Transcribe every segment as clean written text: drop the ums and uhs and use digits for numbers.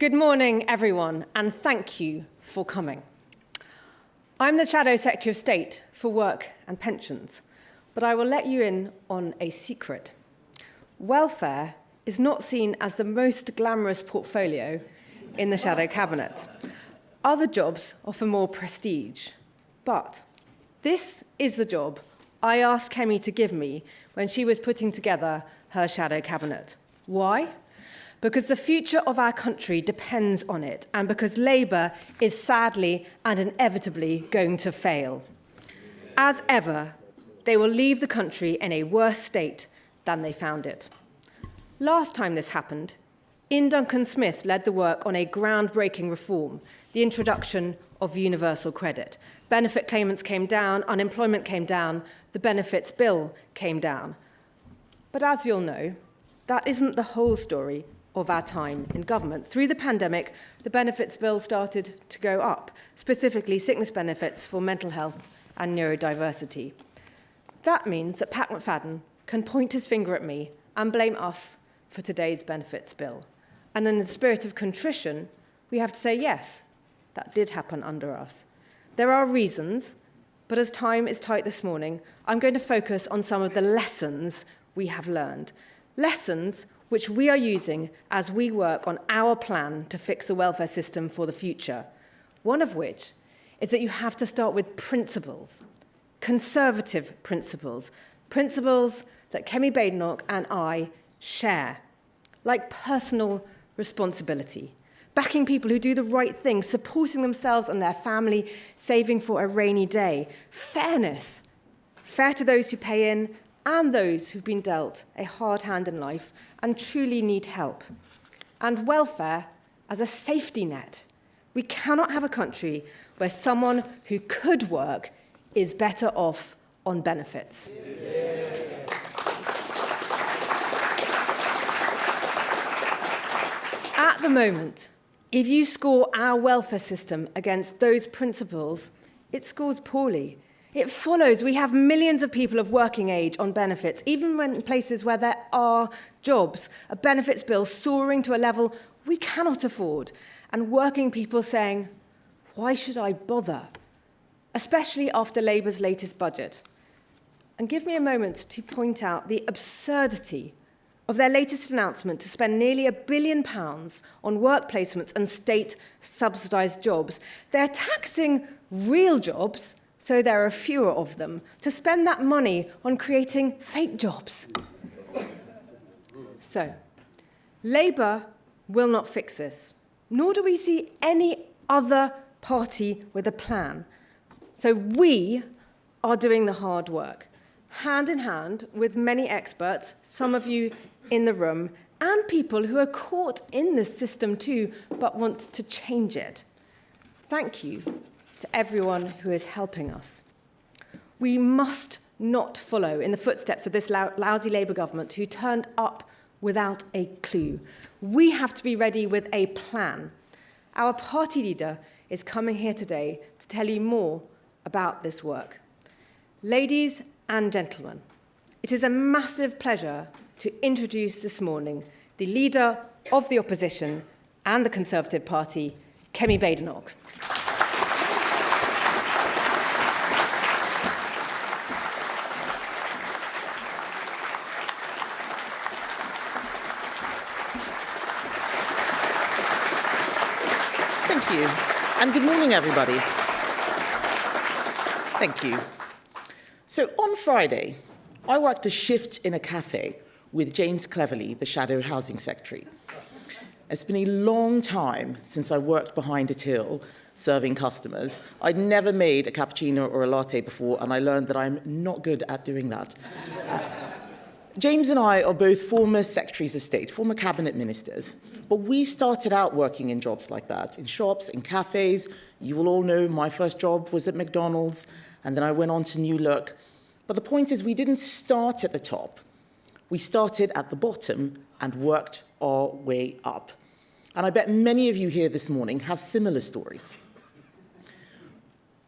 Good morning, everyone, and thank you for coming. I'm the Shadow Secretary of State for Work and Pensions, but I will let you in on a secret. Welfare is not seen as the most glamorous portfolio in the Shadow Cabinet. Other jobs offer more prestige, but this is the job I asked Kemi to give me when she was putting together her Shadow Cabinet. Why? Because the future of our country depends on it, and because Labour is sadly and inevitably going to fail. As ever, they will leave the country in a worse state than they found it. Last time this happened, Ian Duncan Smith led the work on a groundbreaking reform, the introduction of universal credit. Benefit claimants came down, unemployment came down, the benefits bill came down. But as you'll know, that isn't the whole story of our time in government. Through the pandemic, the benefits bill started to go up, specifically sickness benefits for mental health and neurodiversity. That means that Pat McFadden can point his finger at me and blame us for today's benefits bill. And in the spirit of contrition, we have to say, yes, that did happen under us. There are reasons, but as time is tight this morning, I'm going to focus on some of the lessons we have learned. Lessons which we are using as we work on our plan to fix the welfare system for the future. One of which is that you have to start with principles, conservative principles, principles that Kemi Badenoch and I share, like personal responsibility, backing people who do the right thing, supporting themselves and their family, saving for a rainy day, fairness, fair to those who pay in and those who've been dealt a hard hand in life and truly need help, and welfare as a safety net. We cannot have a country where someone who could work is better off on benefits. At the moment, if you score our welfare system against those principles, it scores poorly. It follows we have millions of people of working age on benefits, even when in places where there are jobs, a benefits bill soaring to a level we cannot afford, and working people saying, why should I bother? Especially after Labour's latest budget. And give me a moment to point out the absurdity of their latest announcement to spend nearly £1 billion on work placements and state-subsidised jobs. They're taxing real jobs, so there are fewer of them, to spend that money on creating fake jobs. So, Labour will not fix this, nor do we see any other party with a plan. So we are doing the hard work, hand in hand with many experts, some of you in the room, and people who are caught in this system too, but want to change it. Thank you to everyone who is helping us. We must not follow in the footsteps of this lousy Labour government who turned up without a clue. We have to be ready with a plan. Our party leader is coming here today to tell you more about this work. Ladies and gentlemen, it is a massive pleasure to introduce this morning the leader of the opposition and the Conservative Party, Kemi Badenoch. Thank you, and good morning, everybody. Thank you. So on Friday, I worked a shift in a cafe with James Cleverly, the Shadow Housing Secretary. It's been a long time since I worked behind a till serving customers. I'd never made a cappuccino or a latte before, and I learned that I'm not good at doing that. James and I are both former Secretaries of State, former cabinet ministers, but we started out working in jobs like that, in shops, in cafes. You will all know my first job was at McDonald's, and then I went on to New Look. But the point is, we didn't start at the top. We started at the bottom and worked our way up. And I bet many of you here this morning have similar stories.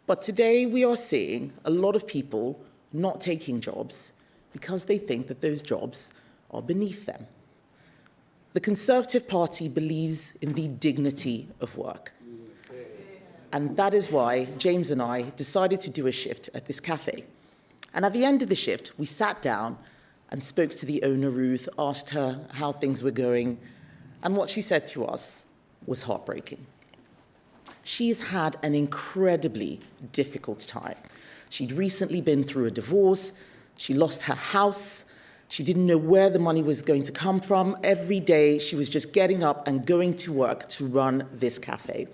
But today we are seeing a lot of people not taking jobs because they think that those jobs are beneath them. The Conservative Party believes in the dignity of work. And that is why James and I decided to do a shift at this cafe. And at the end of the shift, we sat down and spoke to the owner, Ruth, asked her how things were going. And what she said to us was heartbreaking. She has had an incredibly difficult time. She'd recently been through a divorce. She lost her house. She didn't know where the money was going to come from. Every day, she was just getting up and going to work to run this cafe.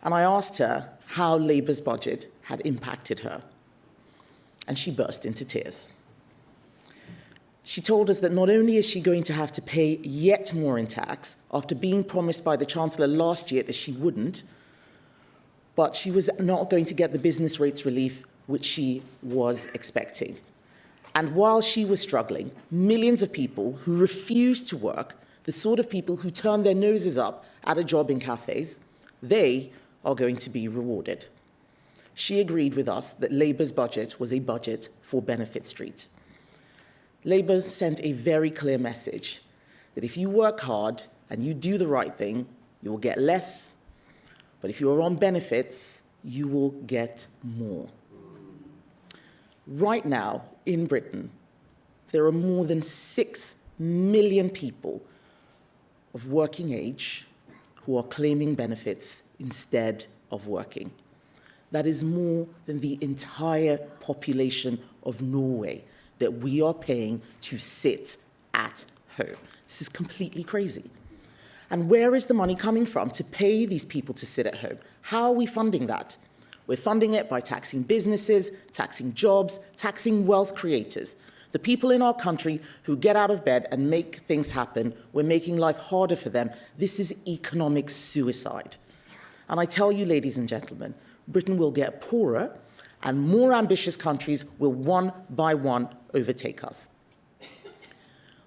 And I asked her how Labour's budget had impacted her. And she burst into tears. She told us that not only is she going to have to pay yet more in tax after being promised by the Chancellor last year that she wouldn't, but she was not going to get the business rates relief which she was expecting. And while she was struggling, millions of people who refused to work, the sort of people who turned their noses up at a job in cafes, they are going to be rewarded. She agreed with us that Labour's budget was a budget for Benefit Street. Labour sent a very clear message that if you work hard and you do the right thing, you will get less, but if you are on benefits, you will get more. Right now, in Britain, there are more than 6 million people of working age who are claiming benefits instead of working. That is more than the entire population of Norway that we are paying to sit at home. This is completely crazy. And where is the money coming from to pay these people to sit at home? How are we funding that? We're funding it by taxing businesses, taxing jobs, taxing wealth creators. The people in our country who get out of bed and make things happen, we're making life harder for them. This is economic suicide. And I tell you, ladies and gentlemen, Britain will get poorer and more ambitious countries will one by one overtake us.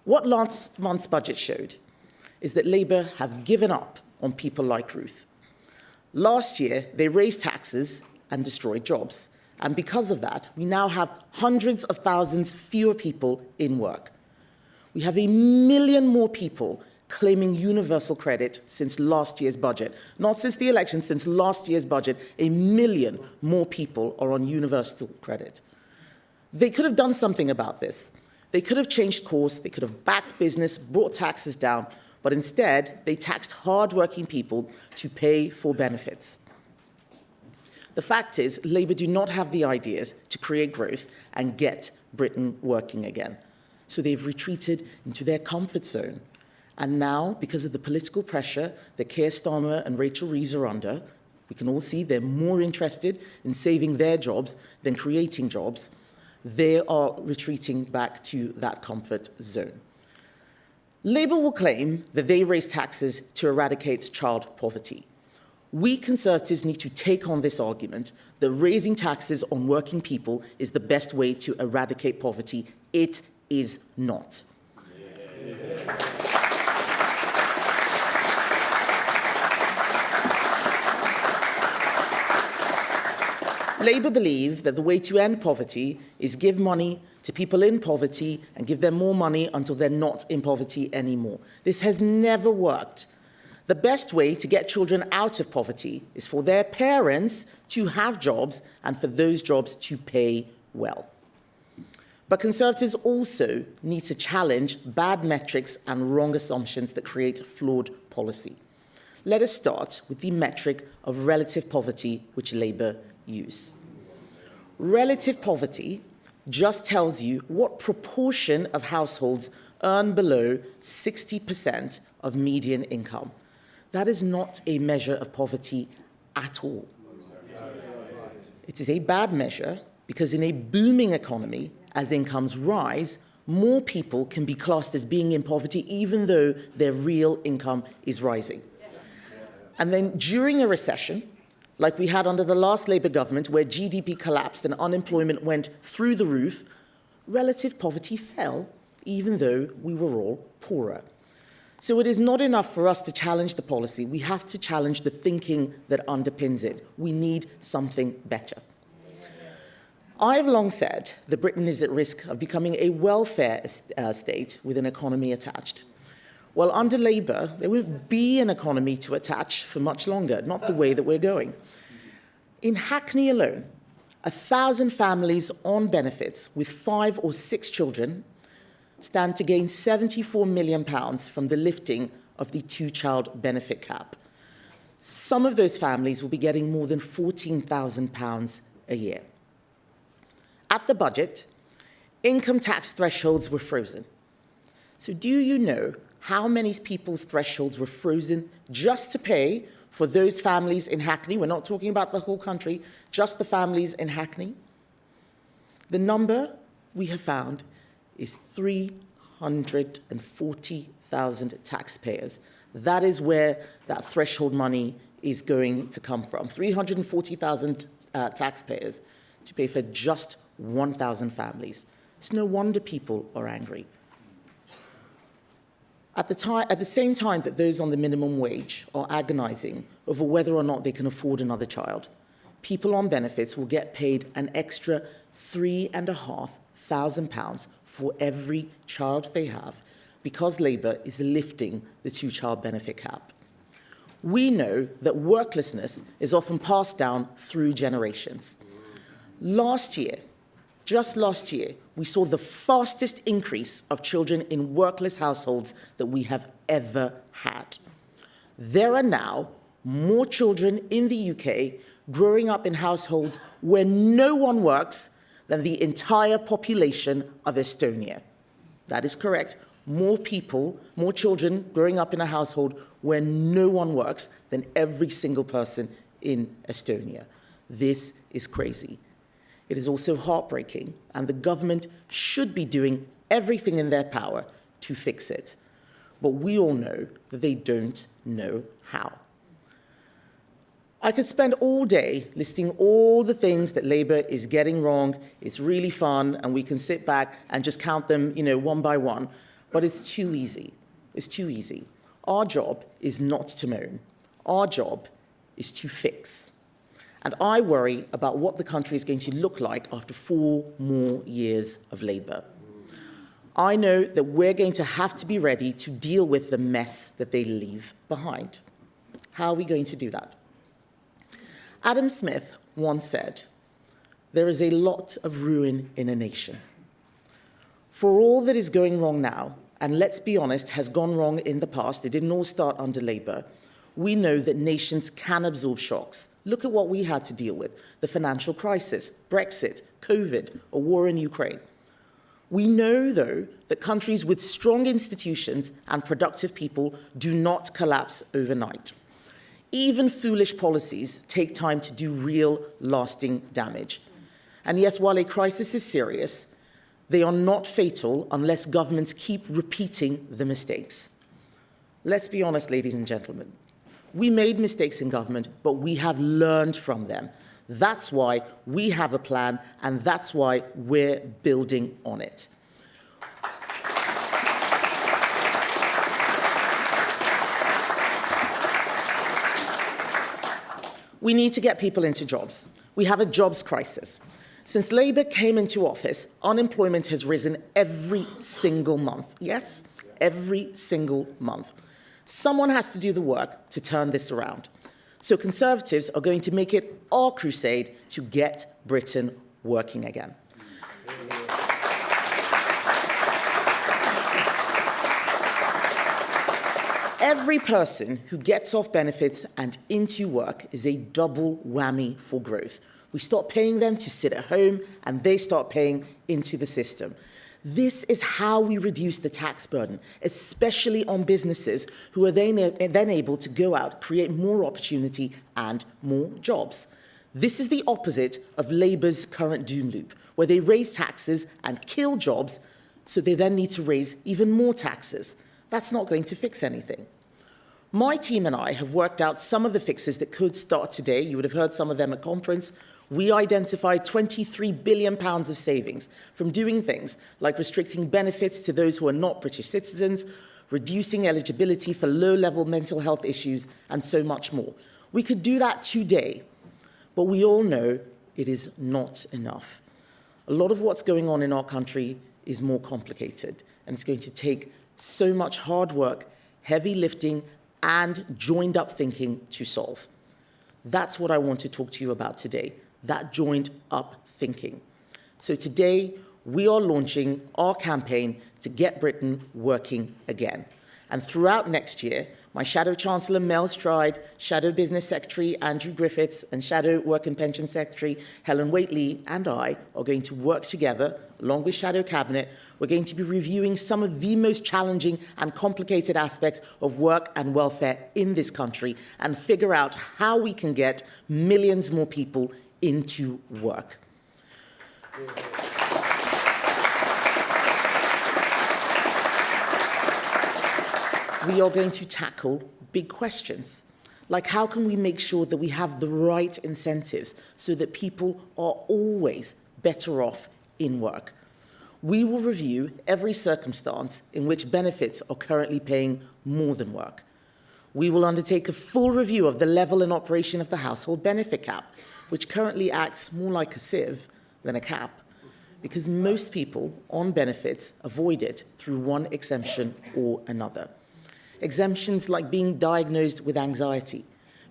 What last month's budget showed is that Labour have given up on people like Ruth. Last year, they raised taxes and destroyed jobs. And because of that, we now have hundreds of thousands fewer people in work. We have 1 million more people claiming universal credit since last year's budget. Not since the election, since last year's budget, 1 million more people are on universal credit. They could have done something about this. They could have changed course, they could have backed business, brought taxes down, but instead they taxed hard-working people to pay for benefits. The fact is, Labour do not have the ideas to create growth and get Britain working again. So they've retreated into their comfort zone. And now, because of the political pressure that Keir Starmer and Rachel Reeves are under, we can all see they're more interested in saving their jobs than creating jobs. They are retreating back to that comfort zone. Labour will claim that they raise taxes to eradicate child poverty. We Conservatives need to take on this argument that raising taxes on working people is the best way to eradicate poverty. It is not. Labour believe that the way to end poverty is give money to people in poverty and give them more money until they're not in poverty anymore. This has never worked. The best way to get children out of poverty is for their parents to have jobs and for those jobs to pay well. But Conservatives also need to challenge bad metrics and wrong assumptions that create flawed policy. Let us start with the metric of relative poverty, which Labour use. Relative poverty just tells you what proportion of households earn below 60% of median income. That is not a measure of poverty at all. It is a bad measure because in a booming economy, as incomes rise, more people can be classed as being in poverty even though their real income is rising. And then during a recession, like we had under the last Labour government, where GDP collapsed and unemployment went through the roof, relative poverty fell, even though we were all poorer. So it is not enough for us to challenge the policy. We have to challenge the thinking that underpins it. We need something better. I have long said that Britain is at risk of becoming a welfare state with an economy attached. Well, under Labour, there won't be an economy to attach for much longer, not the way that we're going. In Hackney alone, 1,000 families on benefits with 5 or 6 children stand to gain £74 million from the lifting of the 2-child benefit cap. Some of those families will be getting more than £14,000 a year. At the budget, income tax thresholds were frozen. So do you know how many people's thresholds were frozen just to pay for those families in Hackney? We're not talking about the whole country, just the families in Hackney. The number we have found is 340,000 taxpayers. That is where that threshold money is going to come from. 340,000 taxpayers to pay for just 1,000 families. It's no wonder people are angry. At the same time that those on the minimum wage are agonizing over whether or not they can afford another child, people on benefits will get paid an extra £3,500 for every child they have because Labour is lifting the 2-child benefit cap. We know that worklessness is often passed down through generations. Just last year, we saw the fastest increase of children in workless households that we have ever had. There are now more children in the UK growing up in households where no one works than the entire population of Estonia. That is correct. More children growing up in a household where no one works than every single person in Estonia. This is crazy. It is also heartbreaking, and the government should be doing everything in their power to fix it. But we all know that they don't know how. I could spend all day listing all the things that Labour is getting wrong. It's really fun, and we can sit back and just count them, one by one. But it's too easy. It's too easy. Our job is not to moan. Our job is to fix. And I worry about what the country is going to look like after 4 more years of Labour. I know that we're going to have to be ready to deal with the mess that they leave behind. How are we going to do that? Adam Smith once said, "There is a lot of ruin in a nation." For all that is going wrong now, and let's be honest, has gone wrong in the past, it didn't all start under Labour, we know that nations can absorb shocks. Look at what we had to deal with: the financial crisis, Brexit, COVID, a war in Ukraine. We know, though, that countries with strong institutions and productive people do not collapse overnight. Even foolish policies take time to do real, lasting damage. And yes, while a crisis is serious, they are not fatal unless governments keep repeating the mistakes. Let's be honest, ladies and gentlemen. We made mistakes in government, but we have learned from them. That's why we have a plan, and that's why we're building on it. We need to get people into jobs. We have a jobs crisis. Since Labour came into office, unemployment has risen every single month. Yes, every single month. Someone has to do the work to turn this around. So Conservatives are going to make it our crusade to get Britain working again. Every person who gets off benefits and into work is a double whammy for growth. We stop paying them to sit at home, and they start paying into the system. This is how we reduce the tax burden, especially on businesses who are then able to go out, create more opportunity and more jobs. This is the opposite of Labour's current doom loop, where they raise taxes and kill jobs, so they then need to raise even more taxes. That's not going to fix anything. My team and I have worked out some of the fixes that could start today. You would have heard some of them at conference. We identified £23 billion of savings from doing things like restricting benefits to those who are not British citizens, reducing eligibility for low-level mental health issues, and so much more. We could do that today, but we all know it is not enough. A lot of what's going on in our country is more complicated, and it's going to take so much hard work heavy lifting, and joined-up thinking to solve. That's what I want to talk to you about today, that joined-up thinking. So today, we are launching our campaign to get Britain working again. And throughout next year, my Shadow Chancellor Mel Stride, Shadow Business Secretary Andrew Griffiths, and Shadow Work and Pension Secretary Helen Whately and I are going to work together, along with Shadow Cabinet. We're going to be reviewing some of the most challenging and complicated aspects of work and welfare in this country and figure out how we can get millions more people into work. We are going to tackle big questions, like how can we make sure that we have the right incentives so that people are always better off in work. We will review every circumstance in which benefits are currently paying more than work. We will undertake a full review of the level and operation of the household benefit cap, which currently acts more like a sieve than a cap, because most people on benefits avoid it through one exemption or another. Exemptions like being diagnosed with anxiety.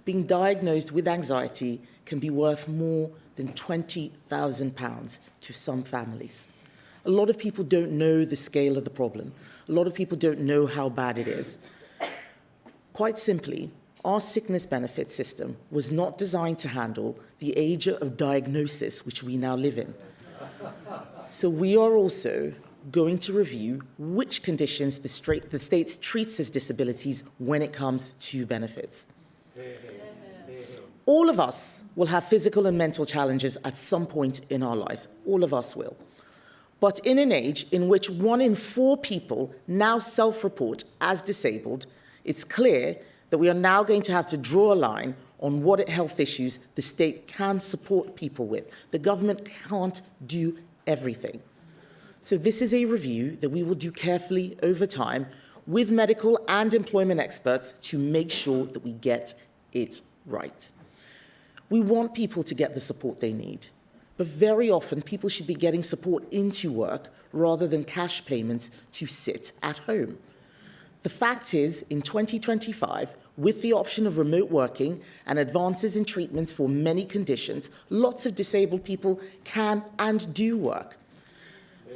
Being diagnosed with anxiety can be worth more than £20,000 to some families. A lot of people don't know the scale of the problem. A lot of people don't know how bad it is. Quite simply, our sickness benefit system was not designed to handle the age of diagnosis which we now live in. So we are also going to review which conditions the state treats as disabilities when it comes to benefits. All of us will have physical and mental challenges at some point in our lives. All of us will. But in an age in which 1 in 4 people now self-report as disabled, it's clear that we are now going to have to draw a line on what health issues the state can support people with. The government can't do everything. So this is a review that we will do carefully over time with medical and employment experts to make sure that we get it right. We want people to get the support they need, but very often people should be getting support into work rather than cash payments to sit at home. The fact is, in 2025, with the option of remote working and advances in treatments for many conditions, lots of disabled people can and do work.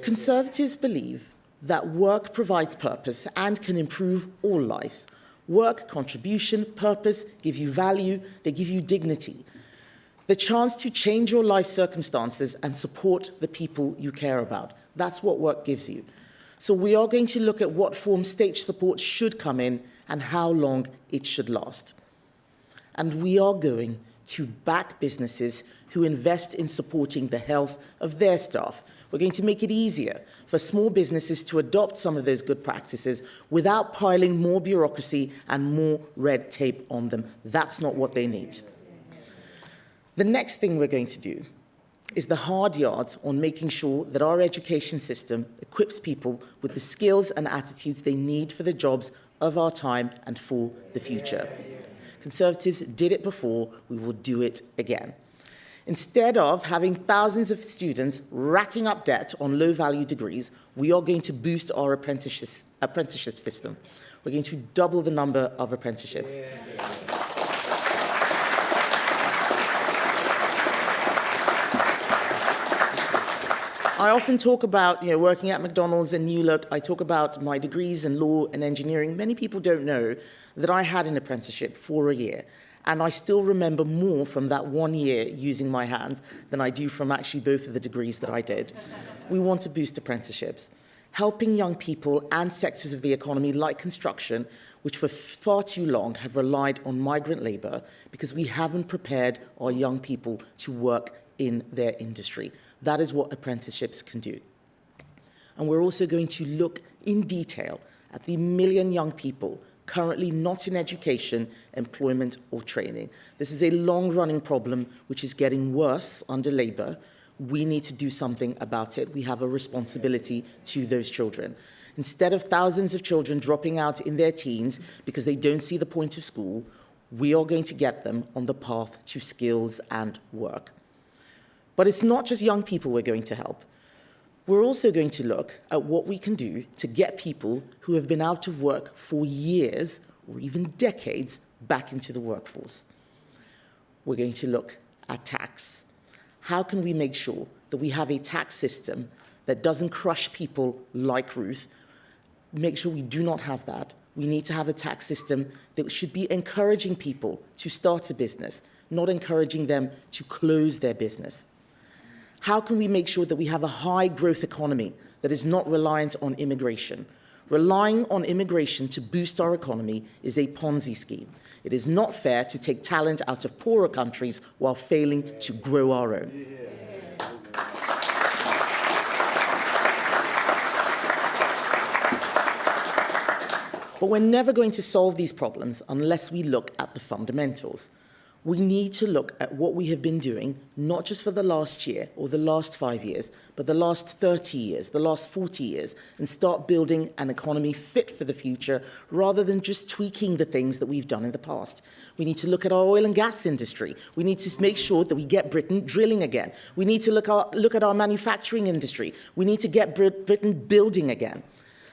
Conservatives believe that work provides purpose and can improve all lives. Work, contribution, purpose give you value, they give you dignity. The chance to change your life circumstances and support the people you care about. That's what work gives you. So we are going to look at what form state support should come in and how long it should last. And we are going to back businesses who invest in supporting the health of their staff. We're going to make it easier for small businesses to adopt some of those good practices without piling more bureaucracy and more red tape on them. That's not what they need. The next thing we're going to do is the hard yards on making sure that our education system equips people with the skills and attitudes they need for the jobs of our time and for the future. Conservatives did it before, we will do it again. Instead of having thousands of students racking up debt on low-value degrees, we are going to boost our apprenticeship system. We're going to double the number of apprenticeships. I often talk about working at McDonald's and New Look. I talk about my degrees in law and engineering. Many people don't know that I had an apprenticeship for a year. And I still remember more from that 1 year using my hands than I do from actually both of the degrees that I did. We want to boost apprenticeships, helping young people and sectors of the economy like construction, which for far too long have relied on migrant labour because we haven't prepared our young people to work in their industry. That is what apprenticeships can do. And we're also going to look in detail at the 1 million young people currently not in education, employment or training. This is a long-running problem which is getting worse under Labour. We need to do something about it. We have a responsibility to those children. Instead of thousands of children dropping out in their teens because they don't see the point of school, we are going to get them on the path to skills and work. But it's not just young people we're going to help. We're also going to look at what we can do to get people who have been out of work for years or even decades back into the workforce. We're going to look at tax. How can we make sure that we have a tax system that doesn't crush people like Ruth? Make sure we do not have that. We need to have a tax system that should be encouraging people to start a business, not encouraging them to close their business. How can we make sure that we have a high-growth economy that is not reliant on immigration? Relying on immigration to boost our economy is a Ponzi scheme. It is not fair to take talent out of poorer countries while failing to grow our own. But we're never going to solve these problems unless we look at the fundamentals. We need to look at what we have been doing, not just for the last year or the last 5 years, but the last 30 years, the last 40 years, and start building an economy fit for the future rather than just tweaking the things that we've done in the past. We need to look at our oil and gas industry. We need to make sure that we get Britain drilling again. We need to look at our manufacturing industry. We need to get Britain building again.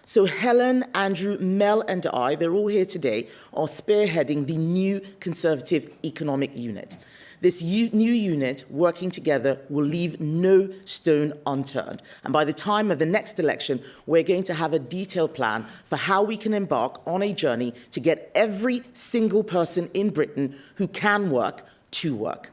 So Helen, Andrew, Mel and I, they're all here today, are spearheading the new Conservative Economic Unit. This new unit, working together, will leave no stone unturned. And by the time of the next election, we're going to have a detailed plan for how we can embark on a journey to get every single person in Britain who can work to work.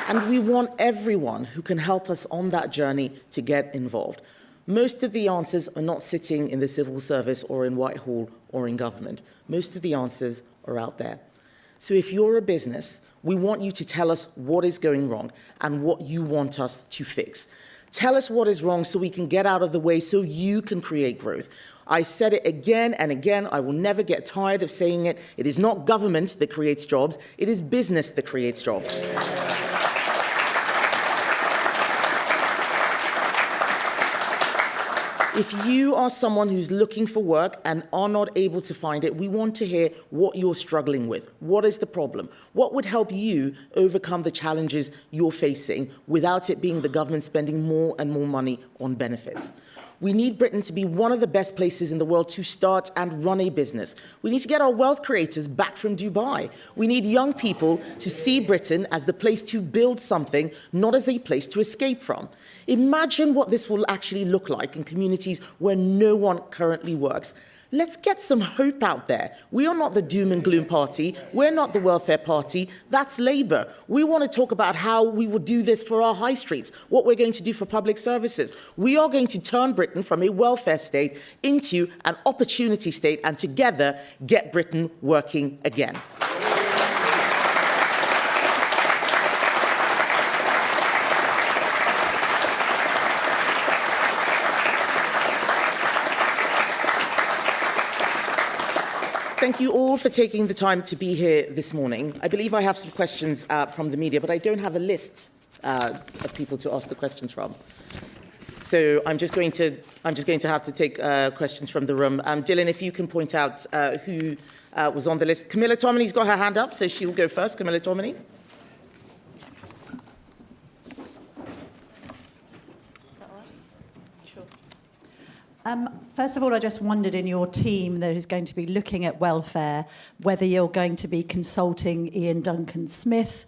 And we want everyone who can help us on that journey to get involved. Most of the answers are not sitting in the civil service or in Whitehall or in government. Most of the answers are out there. So if you're a business, we want you to tell us what is going wrong and what you want us to fix. Tell us what is wrong so we can get out of the way so you can create growth. I said it again and again. I will never get tired of saying it. It is not government that creates jobs. It is business that creates jobs. If you are someone who's looking for work and are not able to find it, we want to hear what you're struggling with. What is the problem? What would help you overcome the challenges you're facing without it being the government spending more and more money on benefits? We need Britain to be one of the best places in the world to start and run a business. We need to get our wealth creators back from Dubai. We need young people to see Britain as the place to build something, not as a place to escape from. Imagine what this will actually look like in communities where no one currently works. Let's get some hope out there. We are not the doom and gloom party. We're not the welfare party. That's Labour. We want to talk about how we will do this for our high streets, what we're going to do for public services. We are going to turn Britain from a welfare state into an opportunity state and together get Britain working again. Thank you all for taking the time to be here this morning. I believe I have some questions from the media, but I don't have a list of people to ask the questions from. So I'm just going to have to take questions from the room. Dylan, if you can point out who was on the list. Camilla Tominey's got her hand up, so she will go first. Camilla Tominey. First of all, I just wondered in your team that is going to be looking at welfare, whether you're going to be consulting Ian Duncan Smith,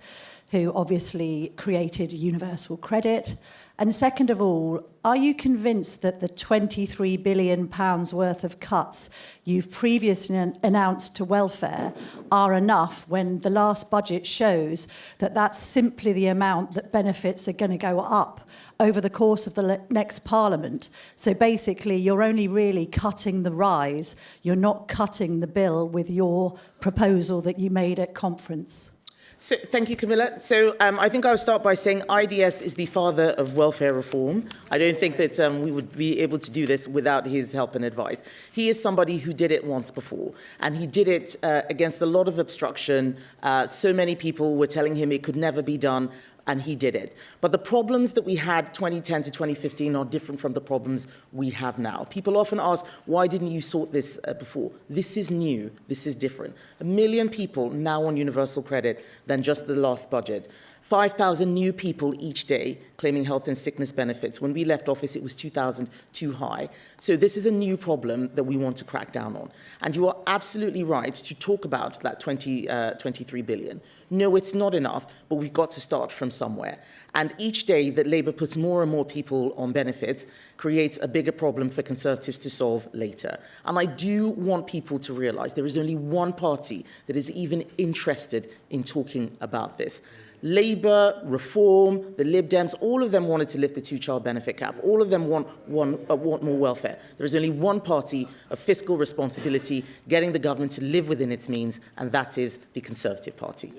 who obviously created universal credit. And second of all, are you convinced that the £23 billion worth of cuts you've previously announced to welfare are enough when the last budget shows that that's simply the amount that benefits are going to go up over the course of the next Parliament? So basically, you're only really cutting the rise. You're not cutting the bill with your proposal that you made at conference. So, thank you, Camilla. So I think I'll start by saying IDS is the father of welfare reform. I don't think that we would be able to do this without his help and advice. He is somebody who did it once before, and he did it against a lot of obstruction. So many people were telling him it could never be done. and he did it. But the problems that we had 2010 to 2015 are different from the problems we have now. People often ask, why didn't you sort this before? This is new. This is different. 1 million people now on universal credit than just the last budget. 5,000 new people each day claiming health and sickness benefits. When we left office, it was 2,000 too high. So this is a new problem that we want to crack down on. And you are absolutely right to talk about that 23 billion. No, it's not enough, but we've got to start from somewhere. And each day that Labour puts more and more people on benefits creates a bigger problem for Conservatives to solve later. And I do want people to realise there is only one party that is even interested in talking about this. Labour, Reform, the Lib Dems, all of them wanted to lift the two-child benefit cap. All of them want more welfare. There is only one party of fiscal responsibility, getting the government to live within its means, and that is the Conservative Party.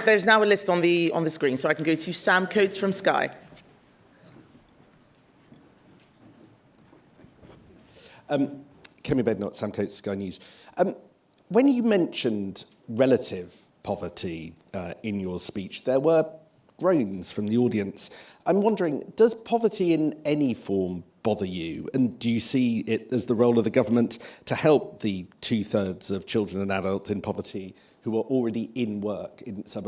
There's now a list on the screen, so I can go to Sam Coates from Sky. Kemi Badenoch, Sam Coates, Sky News. When you mentioned relative poverty in your speech, there were groans from the audience. I'm wondering, does poverty in any form bother you? And do you see it as the role of the government to help the 2/3 of children and adults in poverty who are already in work,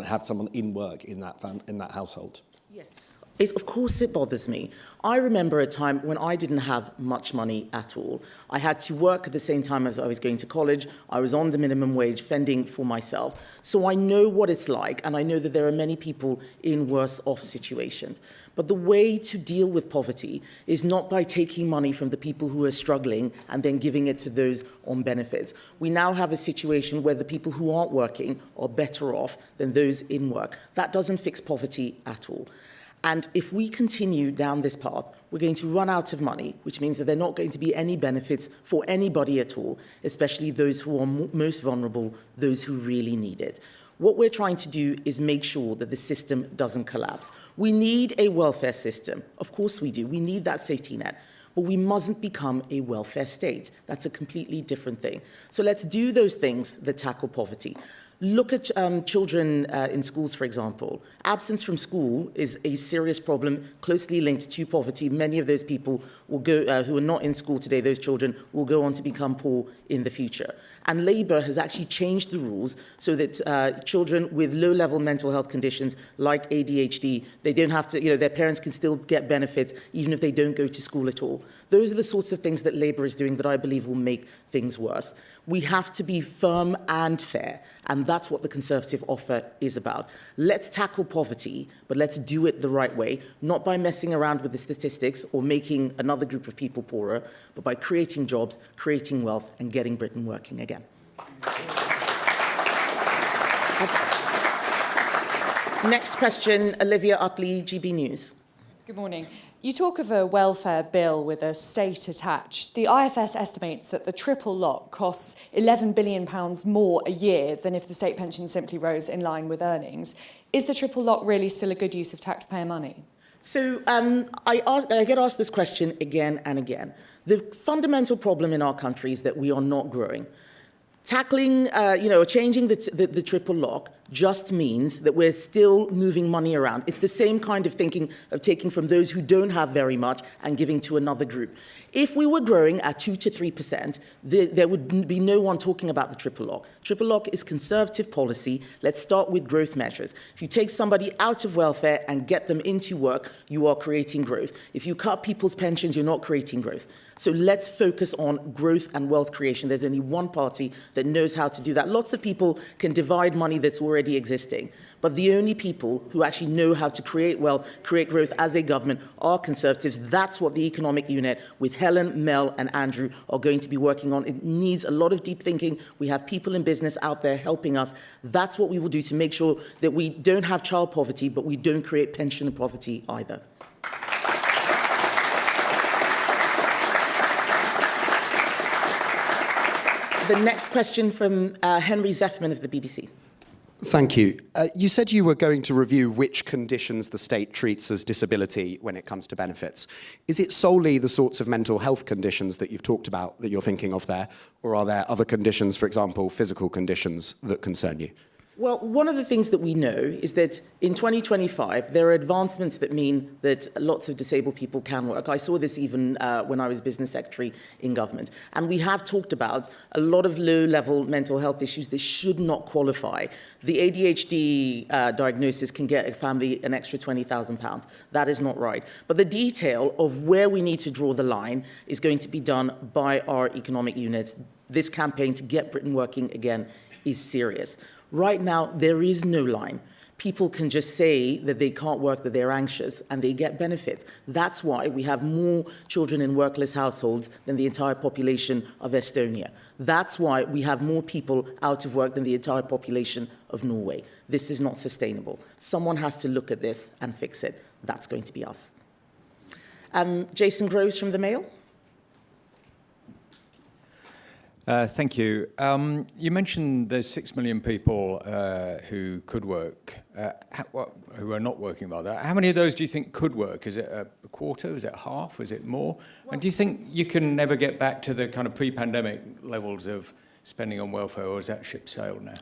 have someone in work in that household? Yes. Of course it bothers me. I remember a time when I didn't have much money at all. I had to work at the same time as I was going to college. I was on the minimum wage, fending for myself. So I know what it's like, and I know that there are many people in worse off situations. But the way to deal with poverty is not by taking money from the people who are struggling and then giving it to those on benefits. We now have a situation where the people who aren't working are better off than those in work. That doesn't fix poverty at all. And if we continue down this path, we're going to run out of money, which means that there are not going to be any benefits for anybody at all, especially those who are most vulnerable, those who really need it. What we're trying to do is make sure that the system doesn't collapse. We need a welfare system. Of course we do. We need that safety net. But we mustn't become a welfare state. That's a completely different thing. So let's do those things that tackle poverty. Look at children in schools, for example. Absence from school is a serious problem closely linked to poverty. Many of those people will go, who are not in school today, those children, will go on to become poor in the future. And Labour has actually changed the rules so that children with low-level mental health conditions like ADHD, they don't have to, their parents can still get benefits even if they don't go to school at all. Those are the sorts of things that Labour is doing that I believe will make things worse. We have to be firm and fair, and that's what the Conservative offer is about. Let's tackle poverty, but let's do it the right way, not by messing around with the statistics or making another group of people poorer, but by creating jobs, creating wealth, and getting Britain working again. Next question, Olivia Utley, GB News. Good morning. You talk of a welfare bill with a state attached. The IFS estimates that the triple lock costs £11 billion more a year than if the state pension simply rose in line with earnings. Is the triple lock really still a good use of taxpayer money? So I get asked this question again and again. The fundamental problem in our country is that we are not growing. Tackling, changing the triple lock just means that we're still moving money around. It's the same kind of thinking of taking from those who don't have very much and giving to another group. If we were growing at 2 to 3%, there would be no one talking about the triple lock. Triple lock is Conservative policy. Let's start with growth measures. If you take somebody out of welfare and get them into work, you are creating growth. If you cut people's pensions, you're not creating growth. So let's focus on growth and wealth creation. There's only one party that knows how to do that. Lots of people can divide money that's already existing, but the only people who actually know how to create wealth, create growth as a government are Conservatives. That's what the economic unit with Helen, Mel and Andrew are going to be working on. It needs a lot of deep thinking. We have people in business out there helping us. That's what we will do to make sure that we don't have child poverty, but we don't create pension poverty either. The next question from Henry Zeffman of the BBC. Thank you. You said you were going to review which conditions the state treats as disability when it comes to benefits. Is it solely the sorts of mental health conditions that you've talked about that you're thinking of there, or are there other conditions, for example, physical conditions, that concern you? Well, one of the things that we know is that in 2025, there are advancements that mean that lots of disabled people can work. I saw this even when I was business secretary in government. And we have talked about a lot of low-level mental health issues that should not qualify. The ADHD diagnosis can get a family an extra £20,000. That is not right. But the detail of where we need to draw the line is going to be done by our economic units. This campaign to get Britain working again is serious. Right now, there is no line. People can just say that they can't work, that they're anxious, and they get benefits. That's why we have more children in workless households than the entire population of Estonia. That's why we have more people out of work than the entire population of Norway. This is not sustainable. Someone has to look at this and fix it. That's going to be us. Jason Groves from the Mail. Thank you. You mentioned there's 6 million people who could work, who are not working rather. How many of those do you think could work? Is it a quarter? Is it half? Is it more? And do you think you can never get back to the kind of pre-pandemic levels of spending on welfare, or is that ship sailed now?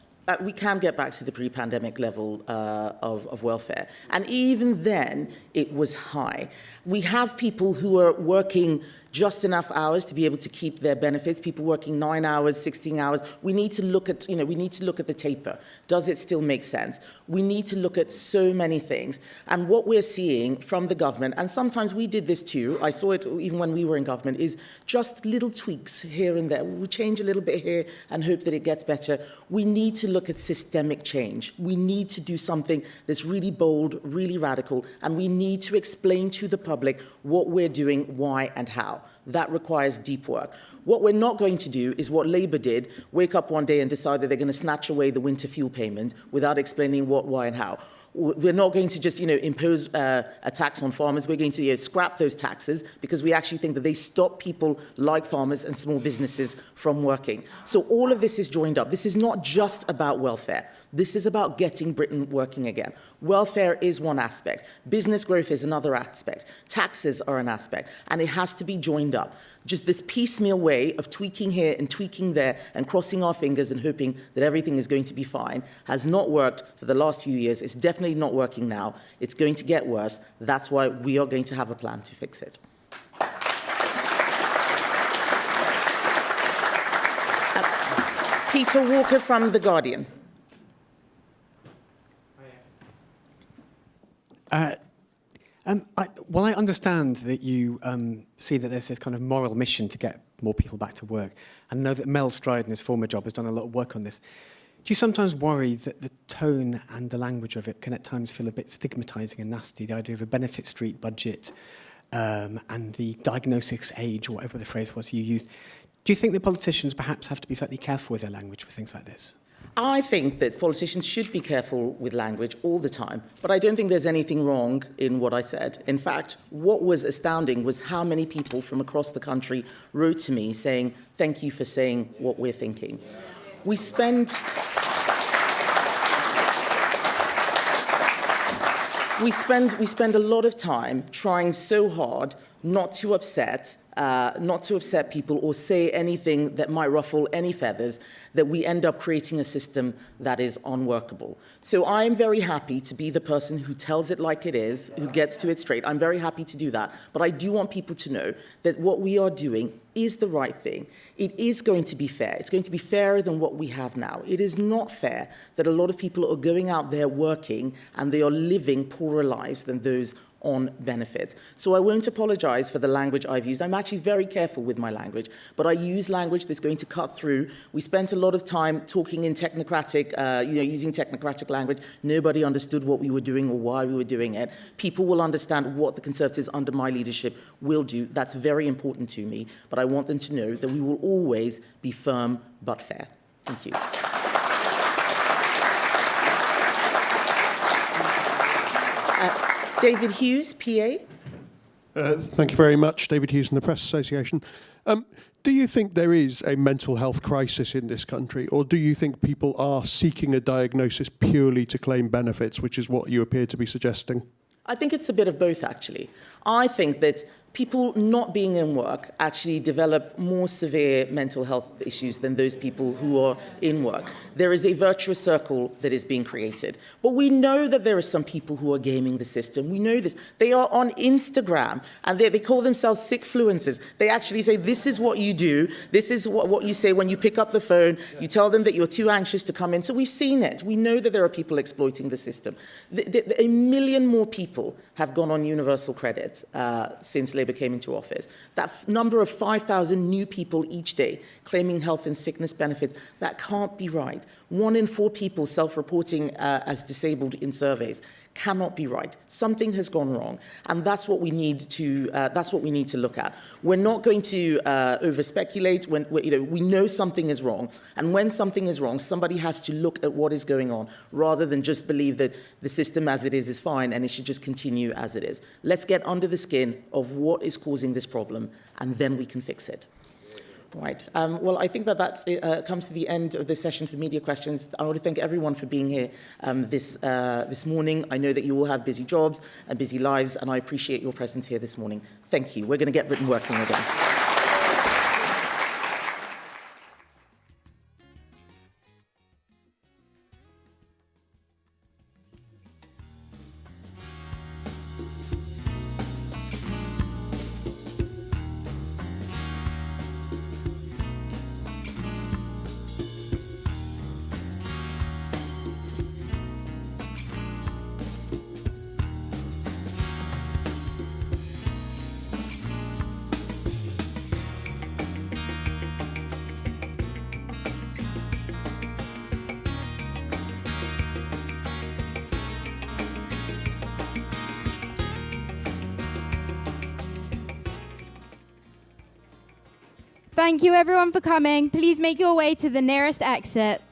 We can get back to the pre-pandemic level of welfare. And even then, it was high. We have people who are working just enough hours to be able to keep their benefits, people working 9 hours, 16 hours. We need to look at, we need to look at the taper. Does it still make sense? We need to look at so many things. And what we're seeing from the government, and sometimes we did this too, I saw it even when we were in government, is just little tweaks here and there. We'll change a little bit here and hope that it gets better. We need to look at systemic change. We need to do something that's really bold, really radical, and we need to explain to the public what we're doing, why, and how. That requires deep work. What we're not going to do is what Labour did, wake up one day and decide that they're going to snatch away the winter fuel payment without explaining what, why, and how. We're not going to just, impose a tax on farmers. We're going to scrap those taxes because we actually think that they stop people like farmers and small businesses from working. So all of this is joined up. This is not just about welfare. This is about getting Britain working again. Welfare is one aspect. Business growth is another aspect. Taxes are an aspect. And it has to be joined up. Just this piecemeal way of tweaking here and tweaking there and crossing our fingers and hoping that everything is going to be fine has not worked for the last few years. It's definitely not working now. It's going to get worse. That's why we are going to have a plan to fix it. Peter Walker from The Guardian. Well, I understand that you see that there's this kind of moral mission to get more people back to work, and know that Mel Stride in his former job has done a lot of work on this. Do you sometimes worry that the tone and the language of it can at times feel a bit stigmatising and nasty, the idea of a benefit street budget and the diagnosis age, or whatever the phrase was you used? Do you think that politicians perhaps have to be slightly careful with their language for things like this? I think that politicians should be careful with language all the time, but I don't think there's anything wrong in what I said. In fact, what was astounding was how many people from across the country wrote to me saying, thank you for saying what we're thinking. We spend a lot of time trying so hard not to upset people or say anything that might ruffle any feathers, that we end up creating a system that is unworkable. So I'm very happy to be the person who tells it like it is, who gets to it straight. I'm very happy to do that. But I do want people to know that what we are doing is the right thing. It is going to be fair. It's going to be fairer than what we have now. It is not fair that a lot of people are going out there working and they are living poorer lives than those on benefits. So I won't apologise for the language I've used. I'm actually very careful with my language, but I use language that's going to cut through. We spent a lot of time talking in technocratic, using technocratic language. Nobody understood what we were doing or why we were doing it. People will understand what the Conservatives under my leadership will do. That's very important to me, but I want them to know that we will always be firm but fair. Thank you. David Hughes, PA. Thank you very much. David Hughes from the Press Association. Do you think there is a mental health crisis in this country, or do you think people are seeking a diagnosis purely to claim benefits, which is what you appear to be suggesting? I think it's a bit of both, actually. I think that people not being in work actually develop more severe mental health issues than those people who are in work. There is a virtuous circle that is being created. But we know that there are some people who are gaming the system. We know this. They are on Instagram, and they call themselves sickfluencers. They actually say, this is what you do. This is what you say when you pick up the phone. You tell them that you're too anxious to come in. So we've seen it. We know that there are people exploiting the system. 1 million more people have gone on universal credit since Labour came into office. That number of 5,000 new people each day claiming health and sickness benefits, that can't be right. 1 in 4 people self-reporting as disabled in surveys cannot be right. Something has gone wrong, and that's what we need to look at. We're not going to over-speculate. We know something is wrong, and when something is wrong, somebody has to look at what is going on, rather than just believe that the system as it is fine and it should just continue as it is. Let's get under the skin of what is causing this problem, and then we can fix it. Right. Well, I think that comes to the end of this session for media questions. I want to thank everyone for being here this morning. I know that you all have busy jobs and busy lives, and I appreciate your presence here this morning. Thank you. We're going to get written working again. Thank you everyone for coming. Please make your way to the nearest exit.